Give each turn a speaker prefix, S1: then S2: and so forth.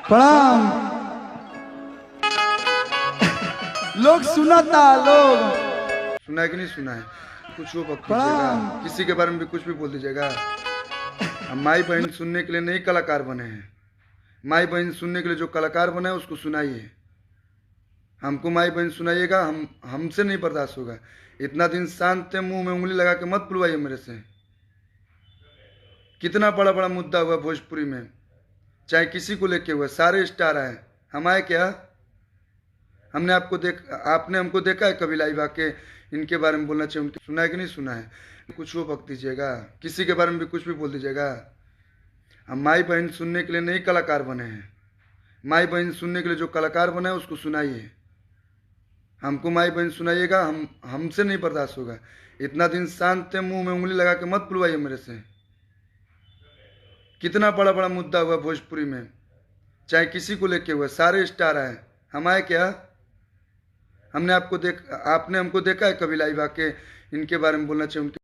S1: प्रणाम। लोग सुना था, लोग
S2: सुना है कि नहीं सुना है? कुछ वो वक्त कीजिएगा, किसी के बारे में भी कुछ भी बोल दीजिएगा। हम माई बहन सुनने के लिए नहीं कलाकार बने हैं। माई बहन सुनने के लिए जो कलाकार बना है उसको सुनाइए। हमको माई बहन सुनाइएगा, हमसे नहीं बर्दाश्त होगा। इतना दिन शांत थे, मुंह में उंगली लगा के मत बुलवाइए मेरे से। कितना बड़ा बड़ा मुद्दा हुआ भोजपुरी में, चाहे किसी को लेके हुआ, सारे स्टार आए, हम आए क्या? आपने हमको देखा है कभी लाइव आके इनके बारे में बोलना चाहिए? उनके सुना है कि नहीं सुना है? कुछ वो वक्त दीजिएगा, किसी के बारे में भी कुछ भी बोल दीजिएगा। हम माई बहन सुनने के लिए नहीं कलाकार बने हैं। माई बहन सुनने के लिए जो कलाकार बना है उसको सुनाइए। हमको माई बहन सुनाइएगा, हमसे नहीं बर्दाश्त होगा। इतना दिन शांत थे, मुंह में उंगली लगा के मत बुलवाइए मेरे से। कितना बड़ा बड़ा मुद्दा हुआ भोजपुरी में, चाहे किसी को लेके हुआ, सारे स्टार आए, हम आए क्या? आपने हमको देखा है कभी लाइव आके इनके बारे में बोलना चाहिए? उनके